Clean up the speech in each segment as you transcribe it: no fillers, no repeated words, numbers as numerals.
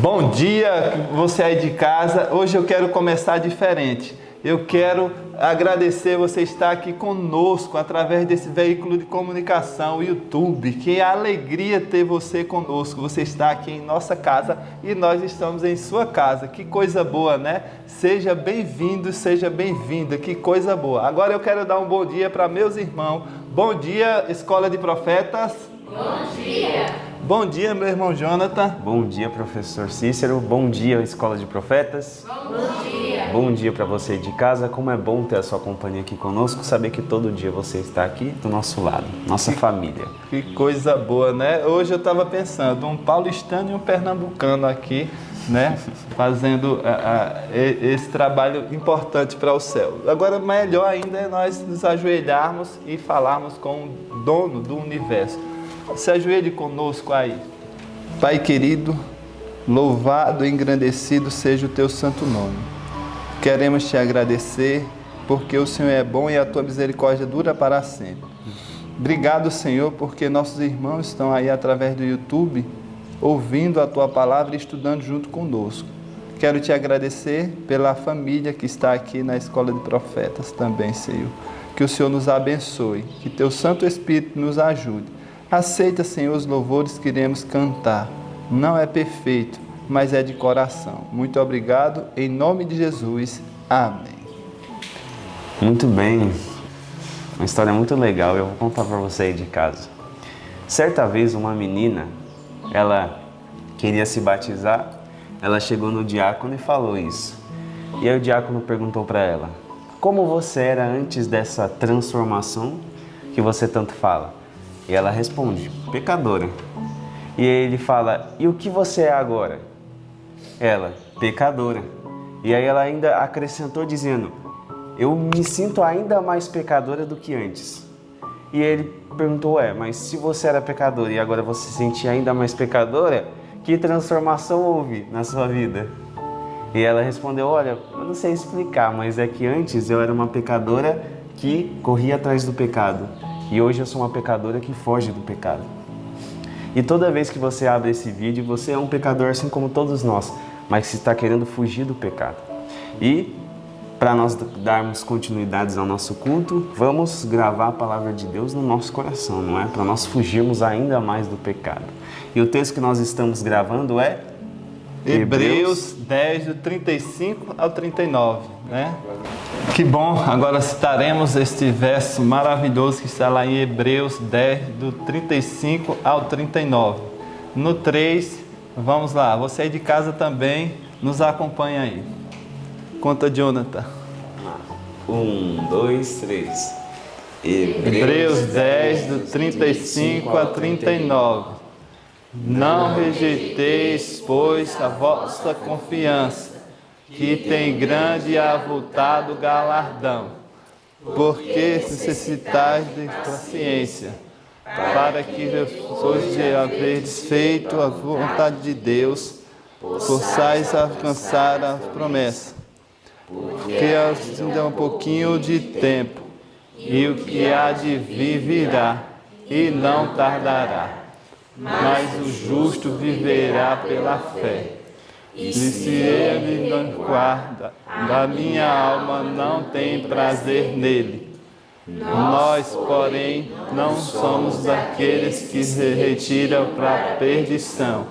Bom dia, você aí de casa. Hoje eu quero começar diferente. Eu quero agradecer você estar aqui conosco através desse veículo de comunicação, o YouTube. Que alegria ter você conosco. Você está aqui em nossa casa e nós estamos em sua casa. Que coisa boa, né? Seja bem-vindo, seja bem-vinda. Que coisa boa. Agora eu quero dar um bom dia para meus irmãos. Bom dia, Escola de Profetas. Bom dia. Bom dia, meu irmão Jonathan. Bom dia, professor Cícero. Bom dia, Escola de Profetas. Bom dia. Bom dia para você de casa. Como é bom ter a sua companhia aqui conosco, saber que todo dia você está aqui do nosso lado, nossa família. Que coisa boa, né? Hoje eu estava pensando, um paulistano e um pernambucano aqui, né? Fazendo esse trabalho importante para o céu. Agora, melhor ainda é nós nos ajoelharmos e falarmos com o dono do universo. Se ajoelhe conosco aí. Pai querido, louvado e engrandecido seja o teu santo nome. Queremos te agradecer porque o Senhor é bom e a tua misericórdia dura para sempre. Obrigado, Senhor, porque nossos irmãos estão aí através do YouTube ouvindo a tua palavra e estudando junto conosco. Quero te agradecer pela família que está aqui na Escola de Profetas também, Senhor. Que o Senhor nos abençoe, que teu Santo Espírito nos ajude. Aceita, Senhor, os louvores que iremos cantar. Não é perfeito, mas é de coração. Muito obrigado, em nome de Jesus. Amém. Muito bem. Uma história muito legal, eu vou contar para você aí de casa. Certa vez uma menina, ela queria se batizar, ela chegou no diácono e falou isso. E aí o diácono perguntou para ela: como você era antes dessa transformação que você tanto fala? E ela responde: pecadora. E aí ele fala: e o que você é agora? Ela: pecadora. E aí ela ainda acrescentou dizendo: eu me sinto ainda mais pecadora do que antes. E ele perguntou: mas se você era pecadora e agora você se sente ainda mais pecadora, que transformação houve na sua vida? E ela respondeu: olha, eu não sei explicar, mas é que antes eu era uma pecadora que corria atrás do pecado. E hoje eu sou uma pecadora que foge do pecado. E toda vez que você abre esse vídeo, você é um pecador assim como todos nós, mas que está querendo fugir do pecado. E para nós darmos continuidades ao nosso culto, vamos gravar a palavra de Deus no nosso coração, não é? Para nós fugirmos ainda mais do pecado. E o texto que nós estamos gravando é Hebreus 10, do 35 ao 39, né? Que bom, agora citaremos este verso maravilhoso que está lá em Hebreus 10, do 35 ao 39. No 3, vamos lá, você aí de casa também nos acompanha aí. Conta, Jonathan. 1, 2, 3. Hebreus 10, do 35 a 39. Não rejeiteis, pois, a vossa confiança, que tem grande e avultado galardão, porque necessitais de paciência, para que depois de haveres feito a vontade de Deus, possais alcançar a promessa. Porque ainda um pouquinho de tempo, e o que há de vir virá, e não tardará. Mas o justo viverá pela fé. E se ele não guarda, da minha alma não tem prazer nele. Nós, porém, não somos daqueles que se retiram para a perdição,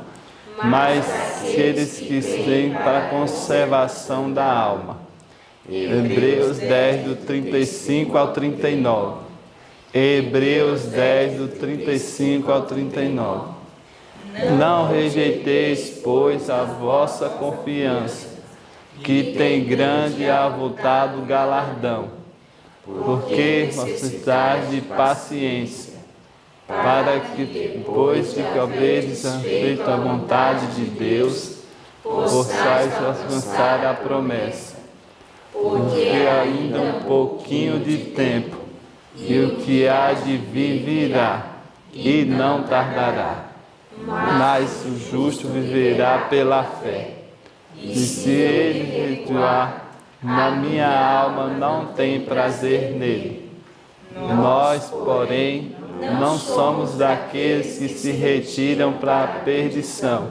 mas aqueles que vêm para a conservação da alma. Hebreus 10, do 35 ao 39. Hebreus 10, do 35 ao 39. Não rejeiteis, pois, a vossa confiança, que tem grande e avultado galardão, porque necessitais de paciência, para que, depois de que haveres feito a vontade de Deus, possais alcançar a promessa. Porque ainda um pouquinho de tempo, e o que há de vir virá, e não tardará. Mas o justo viverá pela fé. E se ele recuar, na minha alma não tem prazer nele. Nós, porém, não somos daqueles que se retiram para a perdição,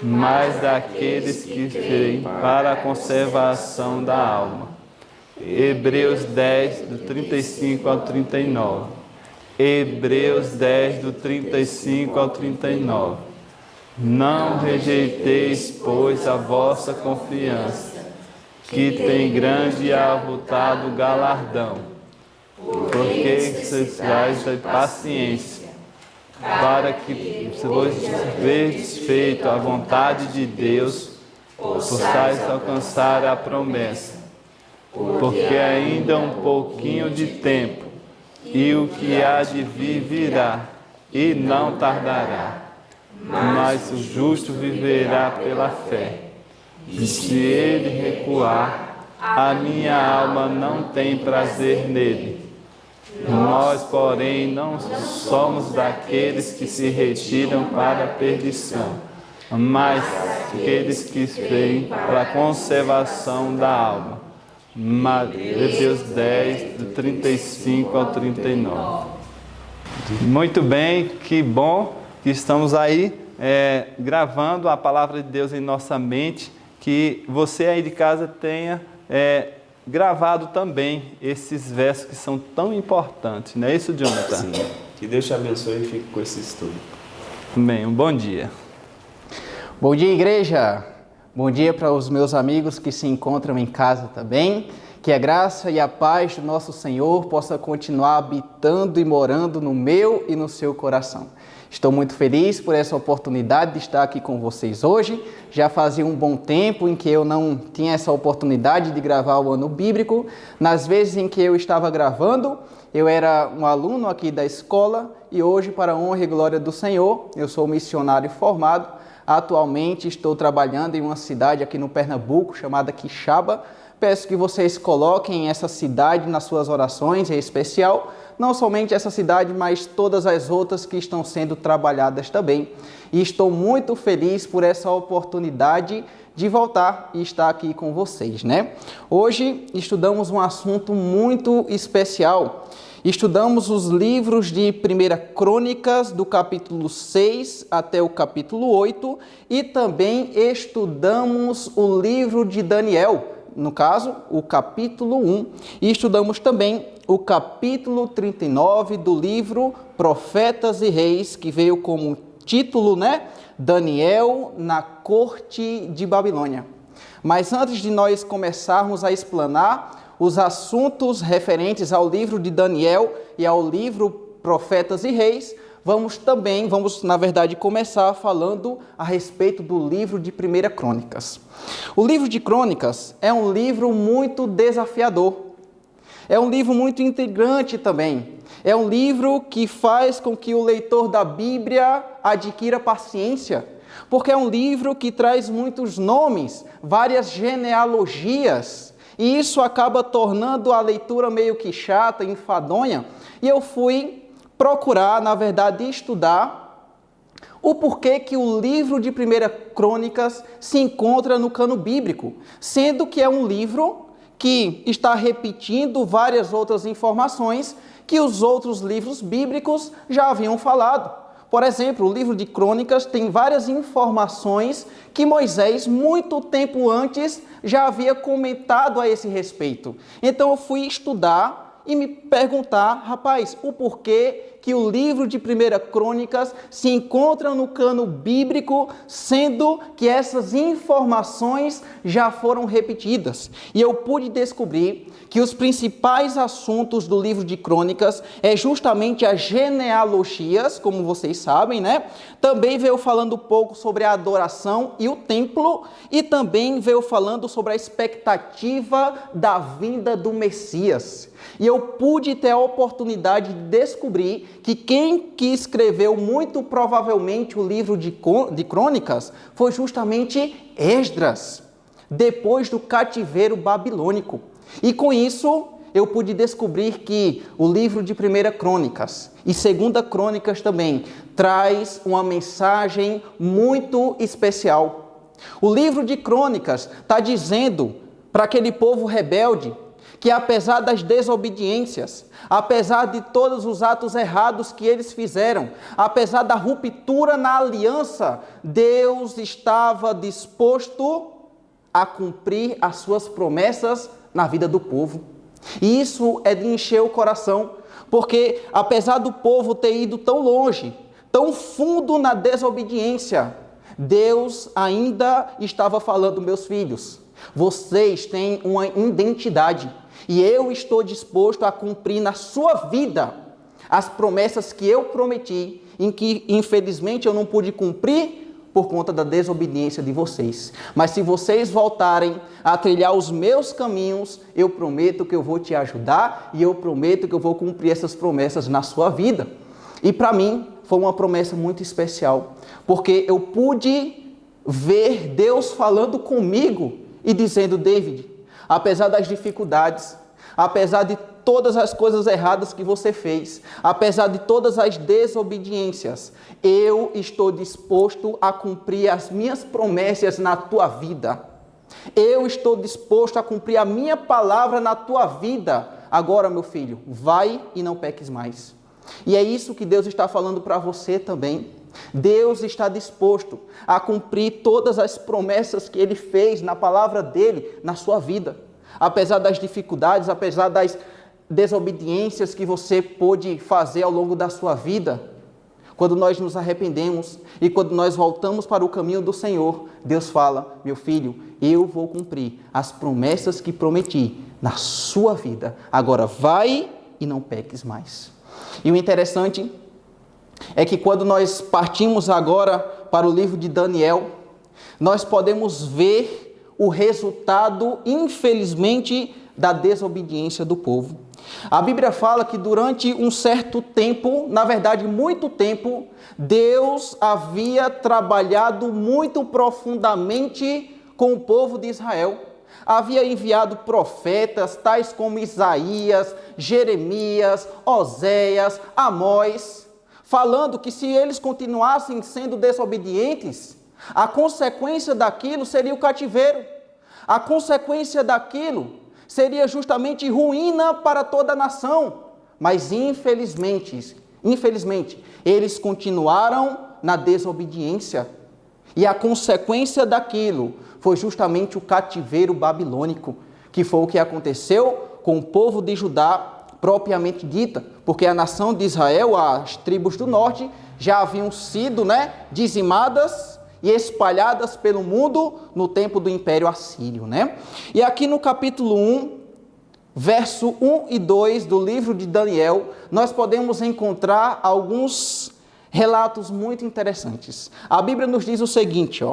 mas daqueles que creem para a conservação da alma. Hebreus 10, do 35 ao 39. Hebreus 10, do 35 ao 39. Não rejeiteis, pois, a vossa confiança, que tem grande e avultado galardão, porque precisais da paciência, para que vos vedes feito a vontade de Deus, possais alcançar a promessa. Porque ainda um pouquinho de tempo, e o que há de vir virá, e não tardará. Mas o justo viverá pela fé. E se ele recuar, a minha alma não tem prazer nele. Nós, porém, não somos daqueles que se retiram para a perdição, mas aqueles que vêm para a conservação da alma. Mateus 10, do 35 ao 39. Muito bem, que bom que estamos aí gravando a palavra de Deus em nossa mente, que você aí de casa tenha gravado também esses versos que são tão importantes, não é isso, Jonathan? Sim. Que Deus te abençoe e fique com esse estudo. Bem, um bom dia. Bom dia, igreja! Bom dia para os meus amigos que se encontram em casa também. Que a graça e a paz do nosso Senhor possa continuar habitando e morando no meu e no seu coração. Estou muito feliz por essa oportunidade de estar aqui com vocês hoje. Já fazia um bom tempo em que eu não tinha essa oportunidade de gravar o ano bíblico. Nas vezes em que eu estava gravando, eu era um aluno aqui da escola e hoje, para a honra e glória do Senhor, eu sou missionário formado. Atualmente estou trabalhando em uma cidade aqui no Pernambuco chamada Quixaba. Peço que vocês coloquem essa cidade nas suas orações, em especial, não somente essa cidade, mas todas as outras que estão sendo trabalhadas também. E estou muito feliz por essa oportunidade de voltar e estar aqui com vocês, né? Hoje estudamos um assunto muito especial. Estudamos os livros de 1 Crônicas, do capítulo 6 até o capítulo 8, e também estudamos o livro de Daniel, no caso, o capítulo 1, e estudamos também o capítulo 39 do livro Profetas e Reis, que veio como título, né? Daniel na corte de Babilônia. Mas antes de nós começarmos a explanar os assuntos referentes ao livro de Daniel e ao livro Profetas e Reis, vamos, na verdade, começar falando a respeito do livro de 1 Crônicas. O livro de Crônicas é um livro muito desafiador. É um livro muito intrigante também. É um livro que faz com que o leitor da Bíblia adquira paciência, porque é um livro que traz muitos nomes, várias genealogias, e isso acaba tornando a leitura meio que chata, enfadonha, e eu fui procurar, na verdade, estudar o porquê que o livro de 1 Crônicas se encontra no cano bíblico, sendo que é um livro que está repetindo várias outras informações que os outros livros bíblicos já haviam falado. Por exemplo, o livro de Crônicas tem várias informações que Moisés, muito tempo antes, já havia comentado a esse respeito. Então eu fui estudar e me perguntar, rapaz, o porquê que o livro de 1 Crônicas se encontra no cano bíblico, sendo que essas informações já foram repetidas. E eu pude descobrir que os principais assuntos do livro de Crônicas é justamente as genealogias, como vocês sabem, né? Também veio falando um pouco sobre a adoração e o templo, e também veio falando sobre a expectativa da vinda do Messias. E eu pude ter a oportunidade de descobrir que quem que escreveu muito provavelmente o livro de Crônicas foi justamente Esdras, depois do cativeiro babilônico. E com isso eu pude descobrir que o livro de 1 Crônicas e 2 Crônicas também traz uma mensagem muito especial. O livro de Crônicas está dizendo para aquele povo rebelde que apesar das desobediências, apesar de todos os atos errados que eles fizeram, apesar da ruptura na aliança, Deus estava disposto a cumprir as suas promessas na vida do povo. E isso é de encher o coração, porque apesar do povo ter ido tão longe, tão fundo na desobediência, Deus ainda estava falando: meus filhos, vocês têm uma identidade e eu estou disposto a cumprir na sua vida as promessas que eu prometi, em que infelizmente eu não pude cumprir por conta da desobediência de vocês. Mas se vocês voltarem a trilhar os meus caminhos, eu prometo que eu vou te ajudar e eu prometo que eu vou cumprir essas promessas na sua vida. E para mim foi uma promessa muito especial, porque eu pude ver Deus falando comigo e dizendo: David, apesar das dificuldades, apesar de todas as coisas erradas que você fez, apesar de todas as desobediências, eu estou disposto a cumprir as minhas promessas na tua vida. Eu estou disposto a cumprir a minha palavra na tua vida. Agora, meu filho, vai e não peques mais. E é isso que Deus está falando para você também. Deus está disposto a cumprir todas as promessas que Ele fez na palavra dEle, na sua vida. Apesar das dificuldades, apesar das desobediências que você pôde fazer ao longo da sua vida, quando nós nos arrependemos e quando nós voltamos para o caminho do Senhor, Deus fala: meu filho, eu vou cumprir as promessas que prometi na sua vida. Agora vai e não peques mais. E o interessante é que quando nós partimos agora para o livro de Daniel, nós podemos ver o resultado, infelizmente, da desobediência do povo. A Bíblia fala que durante um certo tempo, na verdade muito tempo, Deus havia trabalhado muito profundamente com o povo de Israel. Havia enviado profetas, tais como Isaías, Jeremias, Oséias, Amós, falando que se eles continuassem sendo desobedientes, a consequência daquilo seria o cativeiro. A consequência daquilo seria justamente ruína para toda a nação. Mas infelizmente, eles continuaram na desobediência. E a consequência daquilo foi justamente o cativeiro babilônico, que foi o que aconteceu com o povo de Judá propriamente dita, porque a nação de Israel, as tribos do norte, já haviam sido dizimadas e espalhadas pelo mundo no tempo do Império Assírio. E aqui no capítulo 1, verso 1 e 2 do livro de Daniel, nós podemos encontrar alguns relatos muito interessantes. A Bíblia nos diz o seguinte: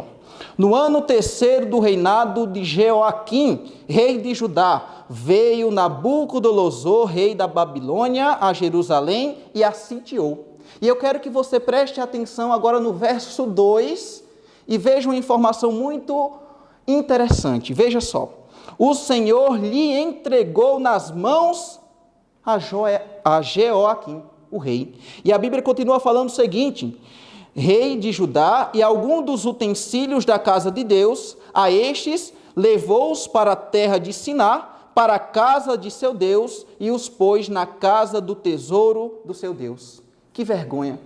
no ano 3º do reinado de Jeoaquim, rei de Judá, veio Nabucodonosor, rei da Babilônia, a Jerusalém e a sitiou. E eu quero que você preste atenção agora no verso 2 e veja uma informação muito interessante. Veja só: o Senhor lhe entregou nas mãos a Jeoaquim, o rei. E a Bíblia continua falando o seguinte: rei de Judá, e algum dos utensílios da casa de Deus, a estes levou-os para a terra de Siná, para a casa de seu Deus, e os pôs na casa do tesouro do seu Deus. Que vergonha!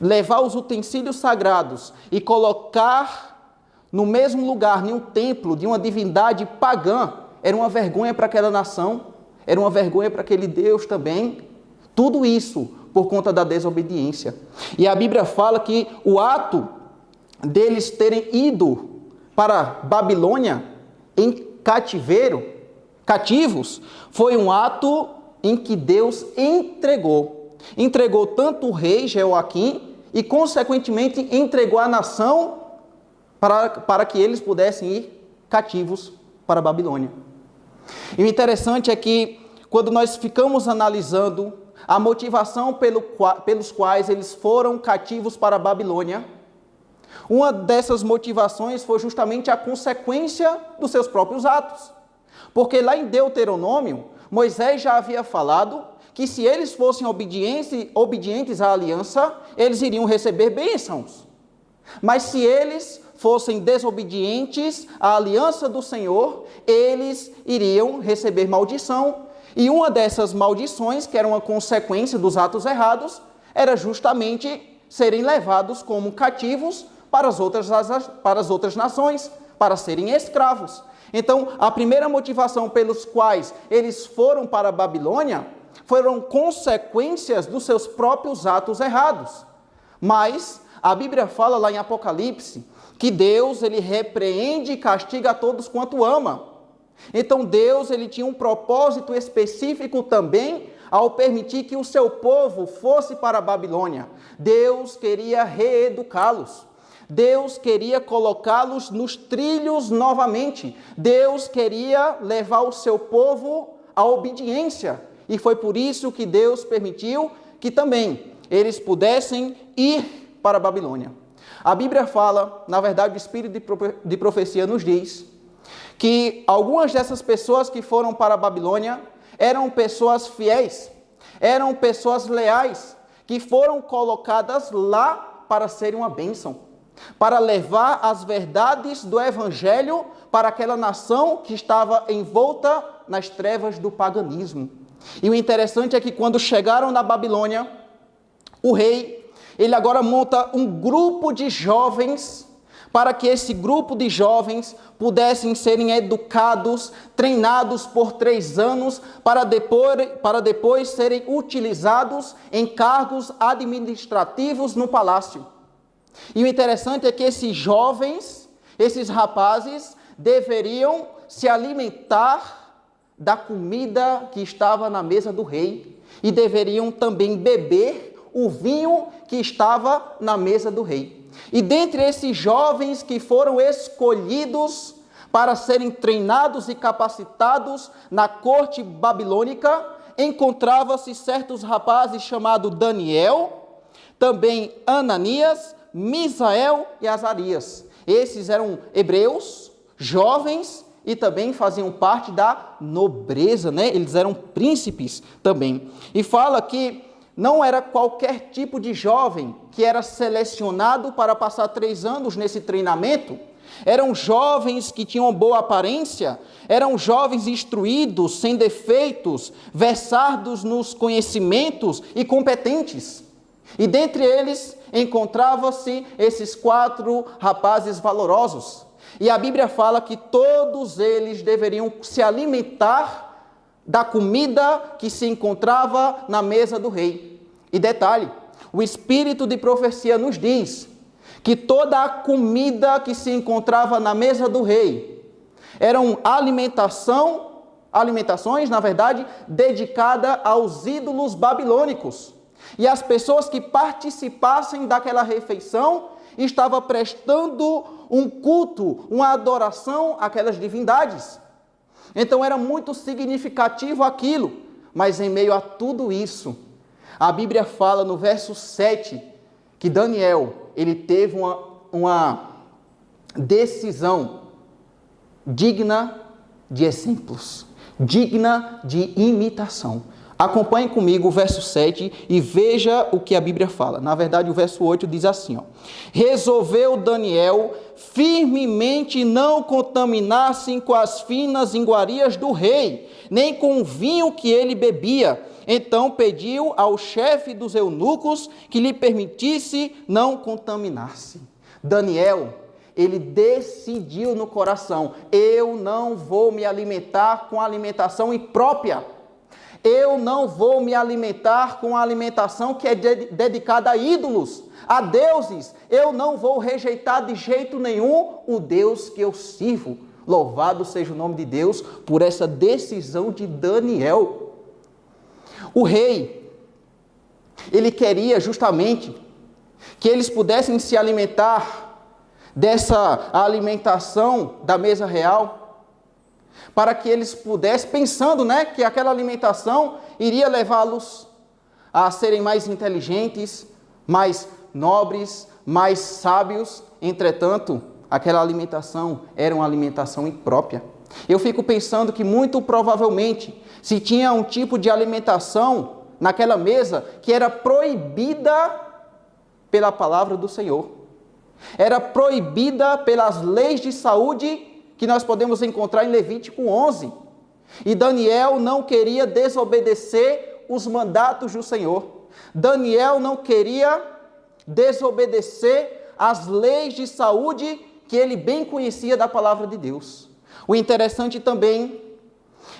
Levar os utensílios sagrados e colocar no mesmo lugar, em um templo de uma divindade pagã, era uma vergonha para aquela nação, era uma vergonha para aquele Deus também. Tudo isso por conta da desobediência. E a Bíblia fala que o ato deles terem ido para Babilônia em cativos, foi um ato em que Deus entregou tanto o rei Jeoaquim e, consequentemente, entregou a nação para que eles pudessem ir cativos para a Babilônia. E o interessante é que, quando nós ficamos analisando a motivação pelos quais eles foram cativos para a Babilônia, uma dessas motivações foi justamente a consequência dos seus próprios atos. Porque lá em Deuteronômio, Moisés já havia falado que se eles fossem obedientes à aliança, eles iriam receber bênçãos. Mas se eles fossem desobedientes à aliança do Senhor, eles iriam receber maldição. E uma dessas maldições, que era uma consequência dos atos errados, era justamente serem levados como cativos para as outras nações, para serem escravos. Então, a primeira motivação pelos quais eles foram para a Babilônia foram consequências dos seus próprios atos errados. Mas a Bíblia fala lá em Apocalipse que Deus, ele repreende e castiga a todos quanto ama. Então Deus, ele tinha um propósito específico também ao permitir que o seu povo fosse para a Babilônia. Deus queria reeducá-los. Deus queria colocá-los nos trilhos novamente. Deus queria levar o seu povo à obediência. E foi por isso que Deus permitiu que também eles pudessem ir para a Babilônia. A Bíblia fala, na verdade, o Espírito de profecia nos diz, que algumas dessas pessoas que foram para a Babilônia eram pessoas fiéis, eram pessoas leais, que foram colocadas lá para serem uma bênção, para levar as verdades do Evangelho para aquela nação que estava envolta nas trevas do paganismo. E o interessante é que quando chegaram na Babilônia, o rei, ele agora monta um grupo de jovens, para que esse grupo de jovens pudessem serem educados, treinados por 3 anos, para depois serem utilizados em cargos administrativos no palácio. E o interessante é que esses jovens, esses rapazes, deveriam se alimentar da comida que estava na mesa do rei e deveriam também beber o vinho que estava na mesa do rei. E dentre esses jovens que foram escolhidos para serem treinados e capacitados na corte babilônica, encontrava-se certos rapazes chamados Daniel, também Ananias, Misael e Azarias. Esses eram hebreus, jovens e também faziam parte da nobreza, né? Eles eram príncipes também. E fala que não era qualquer tipo de jovem que era selecionado para passar 3 anos nesse treinamento. Eram jovens que tinham boa aparência, eram jovens instruídos, sem defeitos, versados nos conhecimentos e competentes. E dentre eles encontrava-se esses 4 rapazes valorosos. E a Bíblia fala que todos eles deveriam se alimentar da comida que se encontrava na mesa do rei. E detalhe, o Espírito de profecia nos diz que toda a comida que se encontrava na mesa do rei eram alimentações, na verdade, dedicadas aos ídolos babilônicos. E as pessoas que participassem daquela refeição estavam prestando um culto, uma adoração àquelas divindades. Então era muito significativo aquilo, mas em meio a tudo isso, a Bíblia fala no verso 7 que Daniel, ele teve uma decisão digna de exemplos, digna de imitação. Acompanhe comigo o verso 7 e veja o que a Bíblia fala. Na verdade, o verso 8 diz assim, ó: resolveu Daniel firmemente não contaminassem com as finas iguarias do rei, nem com o vinho que ele bebia. Então pediu ao chefe dos eunucos que lhe permitisse não contaminar-se. Daniel, ele decidiu no coração: eu não vou me alimentar com alimentação imprópria. Eu não vou me alimentar com a alimentação que é dedicada a ídolos, a deuses. Eu não vou rejeitar de jeito nenhum o Deus que eu sirvo. Louvado seja o nome de Deus por essa decisão de Daniel. O rei, ele queria justamente que eles pudessem se alimentar dessa alimentação da mesa real, para que eles pudessem, pensando, que aquela alimentação iria levá-los a serem mais inteligentes, mais nobres, mais sábios. Entretanto, aquela alimentação era uma alimentação imprópria. Eu fico pensando que muito provavelmente se tinha um tipo de alimentação naquela mesa que era proibida pela palavra do Senhor. Era proibida pelas leis de saúde que nós podemos encontrar em Levítico 11. E Daniel não queria desobedecer os mandatos do Senhor. Daniel não queria desobedecer as leis de saúde que ele bem conhecia da palavra de Deus. O interessante também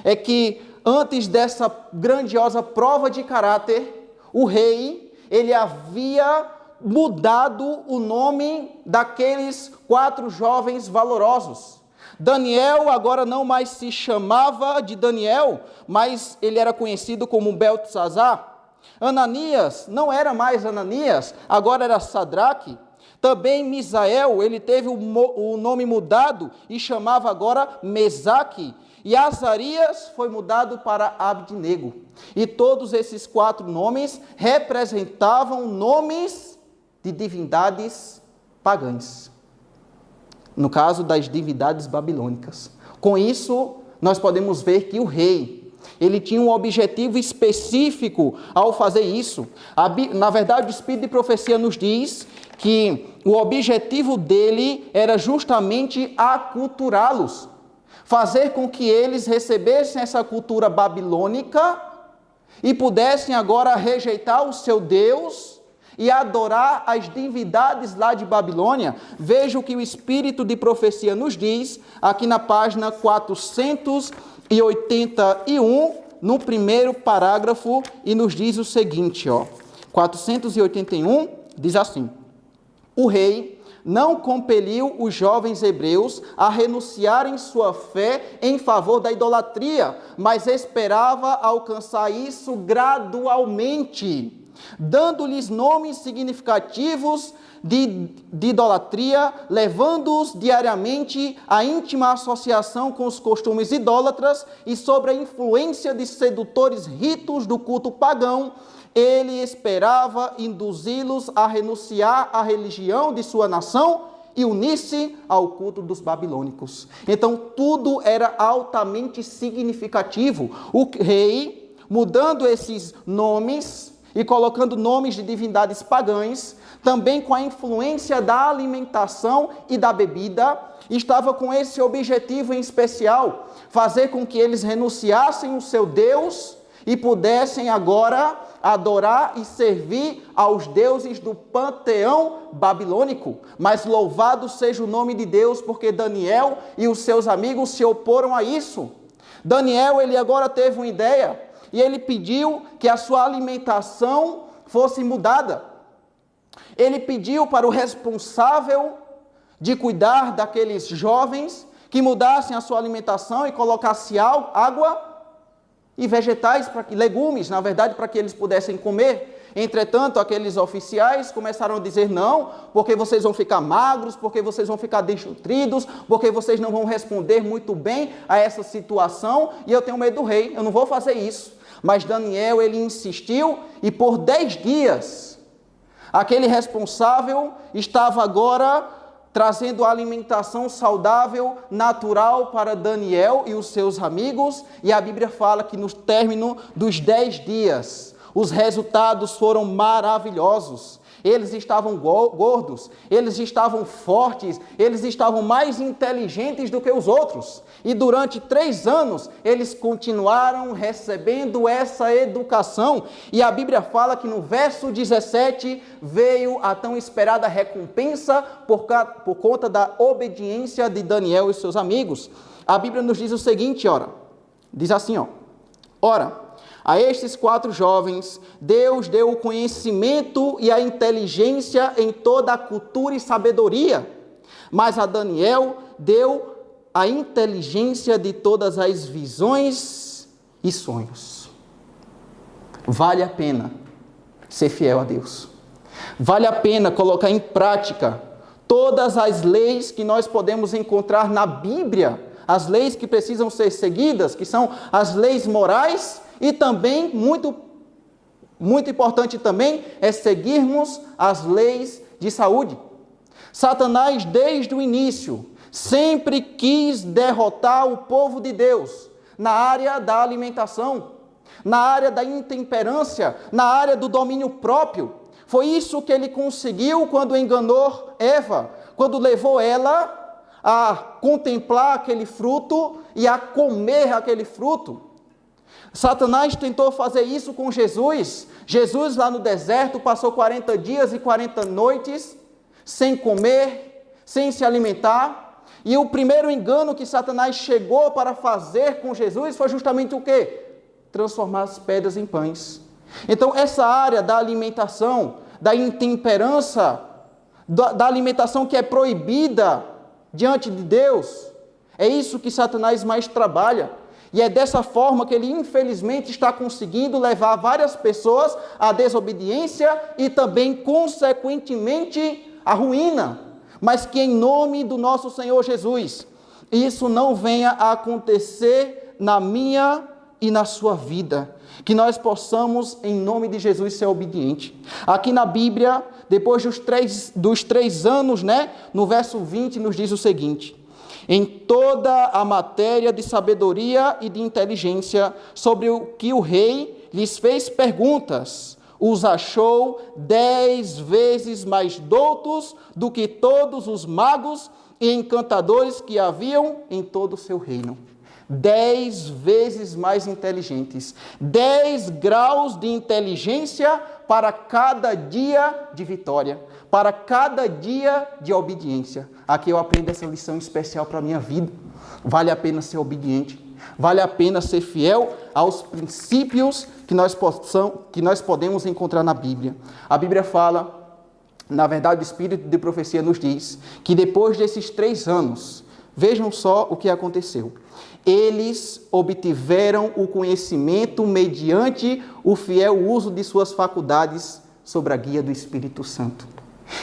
é que antes dessa grandiosa prova de caráter, o rei, ele havia mudado o nome daqueles 4 jovens valorosos. Daniel agora não mais se chamava de Daniel, mas ele era conhecido como Beltesazar. Ananias não era mais Ananias, agora era Sadraque. Também Misael, ele teve o nome mudado e chamava agora Mesaque. E Azarias foi mudado para Abdinego. E todos esses 4 nomes representavam nomes de divindades pagãs. No caso das divindades babilônicas. Com isso, nós podemos ver que o rei, ele tinha um objetivo específico ao fazer isso. Na verdade, o Espírito de Profecia nos diz que o objetivo dele era justamente aculturá-los. Fazer com que eles recebessem essa cultura babilônica e pudessem agora rejeitar o seu Deus e adorar as divindades lá de Babilônia. Veja o que o Espírito de Profecia nos diz, aqui na página 481, no primeiro parágrafo, e nos diz o seguinte, 481, diz assim: o rei não compeliu os jovens hebreus a renunciarem sua fé em favor da idolatria, mas esperava alcançar isso gradualmente, dando-lhes nomes significativos de idolatria, levando-os diariamente à íntima associação com os costumes idólatras e sobre a influência de sedutores ritos do culto pagão. Ele esperava induzi-los a renunciar à religião de sua nação e unir-se ao culto dos babilônicos. Então, tudo era altamente significativo. O rei, mudando esses nomes e colocando nomes de divindades pagãs, também com a influência da alimentação e da bebida, estava com esse objetivo em especial, fazer com que eles renunciassem o seu Deus e pudessem agora adorar e servir aos deuses do panteão babilônico. Mas louvado seja o nome de Deus, porque Daniel e os seus amigos se oporam a isso. Daniel, ele agora teve uma ideia, e ele pediu que a sua alimentação fosse mudada. Ele pediu para o responsável de cuidar daqueles jovens que mudassem a sua alimentação e colocasse água e vegetais, legumes, na verdade, para que eles pudessem comer. Entretanto, aqueles oficiais começaram a dizer não, porque vocês vão ficar magros, porque vocês vão ficar desnutridos, porque vocês não vão responder muito bem a essa situação, e eu tenho medo do rei, eu não vou fazer isso. Mas Daniel, ele insistiu, e por 10 dias, aquele responsável estava agora trazendo alimentação saudável, natural para Daniel e os seus amigos, e a Bíblia fala que no término dos 10 dias, os resultados foram maravilhosos. Eles estavam gordos, eles estavam fortes, eles estavam mais inteligentes do que os outros. E durante 3 anos, eles continuaram recebendo essa educação. E a Bíblia fala que no verso 17, veio a tão esperada recompensa por conta da obediência de Daniel e seus amigos. A Bíblia nos diz o seguinte, diz assim, ora, a estes 4 jovens, Deus deu o conhecimento e a inteligência em toda a cultura e sabedoria, mas a Daniel deu a inteligência de todas as visões e sonhos. Vale a pena ser fiel a Deus. Vale a pena colocar em prática todas as leis que nós podemos encontrar na Bíblia, as leis que precisam ser seguidas, que são as leis morais. E também, muito importante também, é seguirmos as leis de saúde. Satanás, desde o início, sempre quis derrotar o povo de Deus na área da alimentação, na área da intemperância, na área do domínio próprio. Foi isso que ele conseguiu quando enganou Eva, quando levou ela a contemplar aquele fruto e a comer aquele fruto. Satanás tentou fazer isso com Jesus. Jesus lá no deserto passou 40 dias e 40 noites sem comer, sem se alimentar. E o primeiro engano que Satanás chegou para fazer com Jesus foi justamente o quê? Transformar as pedras em pães. Então essa área da alimentação, da intemperança, da alimentação que é proibida diante de Deus, é isso que Satanás mais trabalha. E é dessa forma que ele, infelizmente, está conseguindo levar várias pessoas à desobediência e também, consequentemente, à ruína. Mas que em nome do nosso Senhor Jesus, isso não venha a acontecer na minha e na sua vida. Que nós possamos, em nome de Jesus, ser obedientes. Aqui na Bíblia, depois dos três anos, no verso 20, nos diz o seguinte: em toda a matéria de sabedoria e de inteligência, sobre o que o rei lhes fez perguntas, os achou 10 vezes mais doutos do que todos os magos e encantadores que haviam em todo o seu reino. 10 vezes mais inteligentes, 10 graus de inteligência para cada dia de vitória, para cada dia de obediência. Aqui eu aprendo essa lição especial para a minha vida. Vale a pena ser obediente, vale a pena ser fiel aos princípios que nós podemos encontrar na Bíblia. A Bíblia fala, na verdade o Espírito de profecia nos diz, que depois desses 3 anos, vejam só o que aconteceu. Eles obtiveram o conhecimento mediante o fiel uso de suas faculdades sob a guia do Espírito Santo.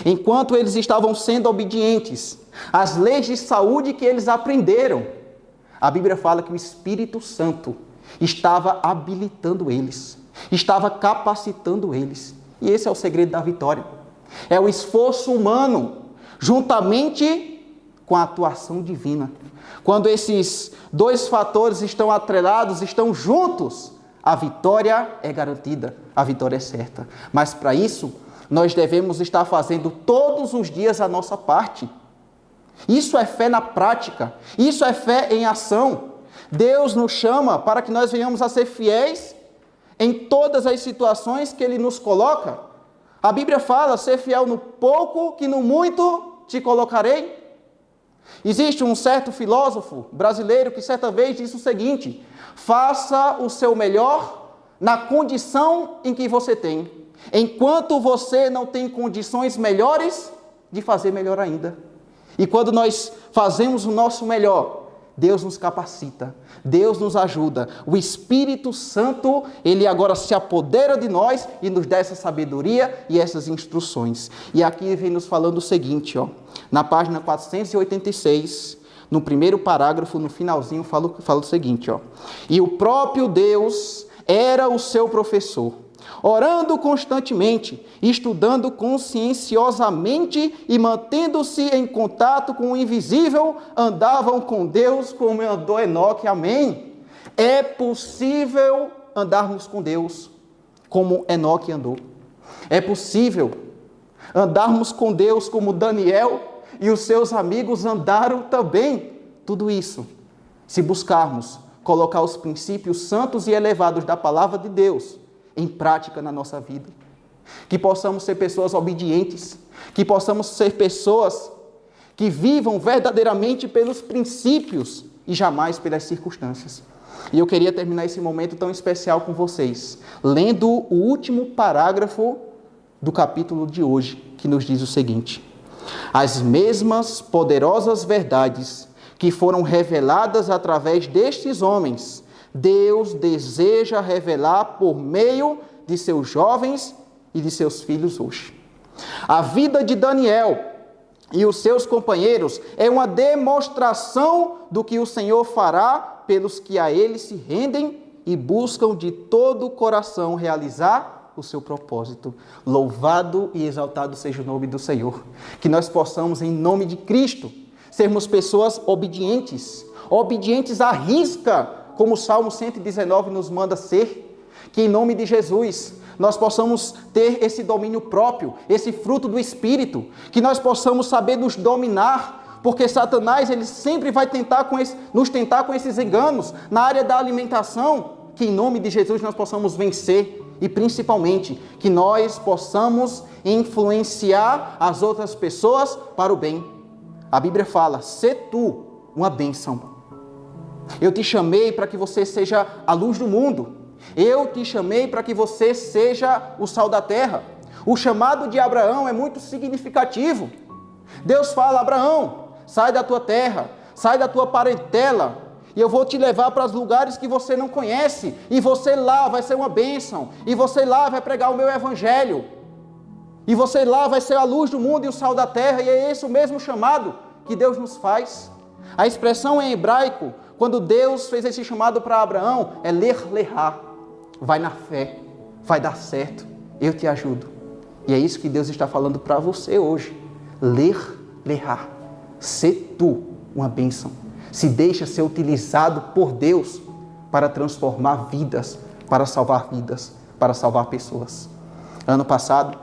Enquanto eles estavam sendo obedientes às leis de saúde que eles aprenderam, a Bíblia fala que o Espírito Santo estava habilitando eles, estava capacitando eles. E esse é o segredo da vitória. É o esforço humano, juntamente com a atuação divina. Quando esses 2 fatores estão atrelados, estão juntos, a vitória é garantida, a vitória é certa. Mas para isso, nós devemos estar fazendo todos os dias a nossa parte. Isso é fé na prática, isso é fé em ação. Deus nos chama para que nós venhamos a ser fiéis em todas as situações que Ele nos coloca. A Bíblia fala, ser fiel no pouco, que no muito te colocarei. Existe um certo filósofo brasileiro que certa vez disse o seguinte: faça o seu melhor na condição em que você tem, enquanto você não tem condições melhores de fazer melhor ainda. E quando nós fazemos o nosso melhor, Deus nos capacita, Deus nos ajuda. O Espírito Santo, Ele agora se apodera de nós e nos dá essa sabedoria e essas instruções. E aqui vem nos falando o seguinte, na página 486, no primeiro parágrafo, no finalzinho, fala o seguinte, e o próprio Deus era o seu professor, orando constantemente, estudando conscienciosamente e mantendo-se em contato com o invisível, andavam com Deus como andou Enoque. Amém? É possível andarmos com Deus como Enoque andou. É possível andarmos com Deus como Daniel e os seus amigos andaram também. Tudo isso, se buscarmos colocar os princípios santos e elevados da palavra de Deus em prática na nossa vida. Que possamos ser pessoas obedientes, que possamos ser pessoas que vivam verdadeiramente pelos princípios e jamais pelas circunstâncias. E eu queria terminar esse momento tão especial com vocês, lendo o último parágrafo do capítulo de hoje, que nos diz o seguinte: as mesmas poderosas verdades que foram reveladas através destes homens, Deus deseja revelar por meio de seus jovens e de seus filhos hoje. A vida de Daniel e os seus companheiros é uma demonstração do que o Senhor fará pelos que a Ele se rendem e buscam de todo o coração realizar o seu propósito. Louvado e exaltado seja o nome do Senhor. Que nós possamos, em nome de Cristo, sermos pessoas obedientes à risca, como o Salmo 119 nos manda ser, Que em nome de Jesus nós possamos ter esse domínio próprio, esse fruto do Espírito, que nós possamos saber nos dominar, porque Satanás ele sempre vai nos tentar com esses enganos na área da alimentação, que em nome de Jesus nós possamos vencer e principalmente que nós possamos influenciar as outras pessoas para o bem. A Bíblia fala, sê tu uma bênção. Eu te chamei para que você seja a luz do mundo. Eu te chamei para que você seja o sal da terra. O chamado de Abraão é muito significativo. Deus fala, Abraão, sai da tua terra, sai da tua parentela, e eu vou te levar para os lugares que você não conhece, e você lá vai ser uma bênção, e você lá vai pregar o meu evangelho, e você lá vai ser a luz do mundo e o sal da terra, e é esse o mesmo chamado que Deus nos faz. A expressão em hebraico, quando Deus fez esse chamado para Abraão, é ler-lerá. Vai na fé, vai dar certo, eu te ajudo. E é isso que Deus está falando para você hoje. Ler-lerá. Sê tu uma bênção. Se deixa ser utilizado por Deus para transformar vidas, para salvar pessoas. Ano passado,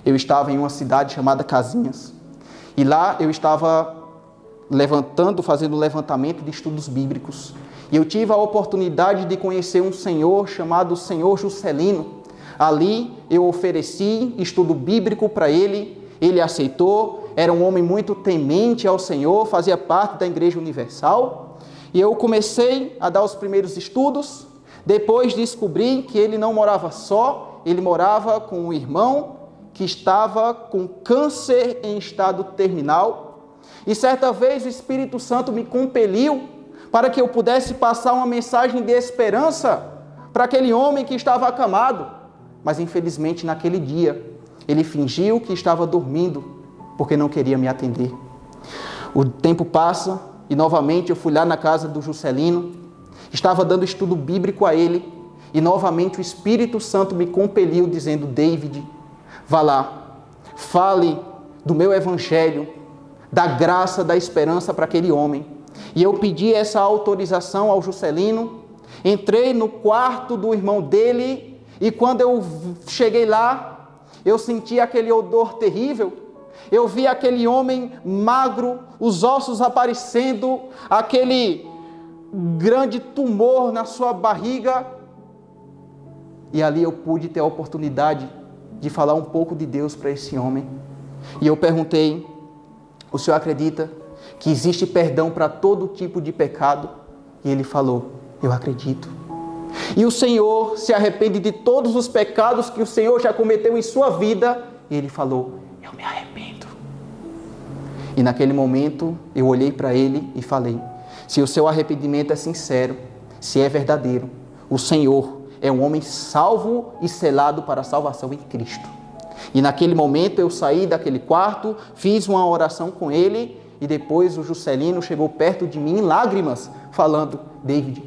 eu estava em uma cidade chamada Casinhas. E lá eu estava fazendo levantamento de estudos bíblicos. E eu tive a oportunidade de conhecer um senhor chamado Senhor Juscelino. Ali eu ofereci estudo bíblico para ele, ele aceitou, era um homem muito temente ao Senhor, fazia parte da Igreja Universal. E eu comecei a dar os primeiros estudos, depois descobri que ele não morava só, ele morava com um irmão que estava com câncer em estado terminal. E certa vez o Espírito Santo me compeliu para que eu pudesse passar uma mensagem de esperança para aquele homem que estava acamado. Mas infelizmente naquele dia, ele fingiu que estava dormindo, porque não queria me atender. O tempo passa e novamente eu fui lá na casa do Juscelino, estava dando estudo bíblico a ele, e novamente o Espírito Santo me compeliu dizendo, David, vá lá, fale do meu evangelho, da graça, da esperança para aquele homem. E eu pedi essa autorização ao Juscelino, entrei no quarto do irmão dele, e quando eu cheguei lá, eu senti aquele odor terrível, eu vi aquele homem magro, os ossos aparecendo, aquele grande tumor na sua barriga, e ali eu pude ter a oportunidade de falar um pouco de Deus para esse homem. E eu perguntei, o senhor acredita que existe perdão para todo tipo de pecado? E ele falou, eu acredito. E o Senhor se arrepende de todos os pecados que o Senhor já cometeu em sua vida? E ele falou, eu me arrependo. E naquele momento eu olhei para ele e falei, se o seu arrependimento é sincero, se é verdadeiro, o Senhor é um homem salvo e selado para a salvação em Cristo. E naquele momento eu saí daquele quarto, fiz uma oração com ele, e depois o Juscelino chegou perto de mim em lágrimas, falando, David,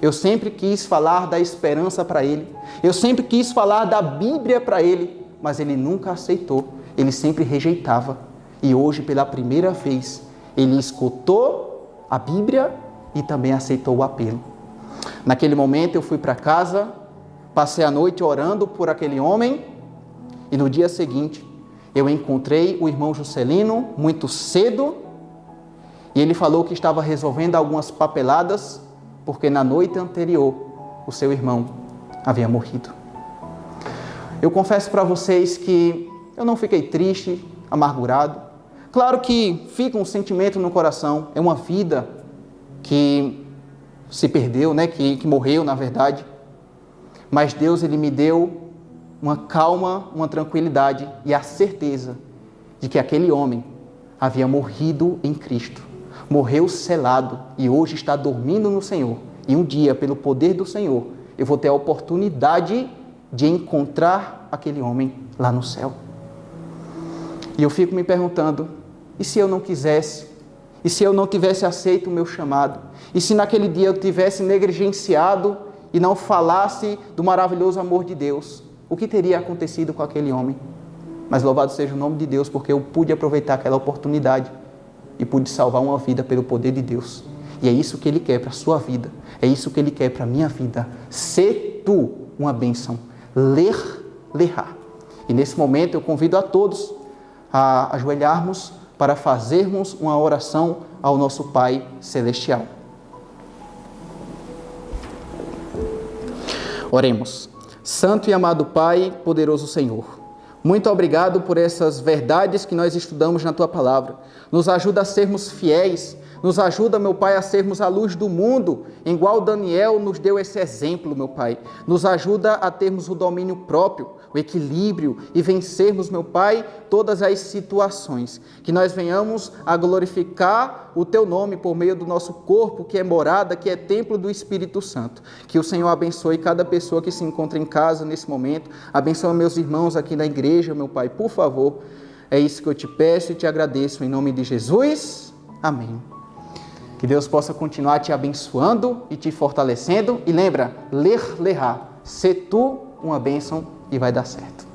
eu sempre quis falar da esperança para ele, eu sempre quis falar da Bíblia para ele, mas ele nunca aceitou, ele sempre rejeitava. E hoje, pela primeira vez, ele escutou a Bíblia e também aceitou o apelo. Naquele momento eu fui para casa, passei a noite orando por aquele homem, e no dia seguinte eu encontrei o irmão Juscelino muito cedo, e ele falou que estava resolvendo algumas papeladas, porque na noite anterior o seu irmão havia morrido. Eu confesso para vocês que eu não fiquei triste, amargurado. Claro que fica um sentimento no coração, é uma vida que se perdeu, né? que morreu na verdade. Mas Deus ele me deu uma calma, uma tranquilidade e a certeza de que aquele homem havia morrido em Cristo. Morreu selado e hoje está dormindo no Senhor. E um dia, pelo poder do Senhor, eu vou ter a oportunidade de encontrar aquele homem lá no céu. E eu fico me perguntando, e se eu não quisesse? E se eu não tivesse aceito o meu chamado? E se naquele dia eu tivesse negligenciado e não falasse do maravilhoso amor de Deus? O que teria acontecido com aquele homem? Mas louvado seja o nome de Deus, porque eu pude aproveitar aquela oportunidade e pude salvar uma vida pelo poder de Deus. E é isso que Ele quer para a sua vida, é isso que Ele quer para a minha vida. Sê tu uma bênção. Ler, lerá. E nesse momento eu convido a todos a ajoelharmos para fazermos uma oração ao nosso Pai Celestial. Oremos. Santo e amado Pai, poderoso Senhor, muito obrigado por essas verdades que nós estudamos na Tua Palavra. Nos ajuda a sermos fiéis, nos ajuda, meu Pai, a sermos a luz do mundo, igual Daniel nos deu esse exemplo, meu Pai. Nos ajuda a termos o domínio próprio, o equilíbrio e vencermos, meu Pai, todas as situações. Que nós venhamos a glorificar o Teu nome por meio do nosso corpo, que é morada, que é templo do Espírito Santo. Que o Senhor abençoe cada pessoa que se encontra em casa nesse momento. Abençoe meus irmãos aqui na igreja, meu Pai, por favor. É isso que eu te peço e te agradeço em nome de Jesus. Amém. Que Deus possa continuar te abençoando e te fortalecendo. E lembra, ler, lerá. Sê tu uma bênção e vai dar certo.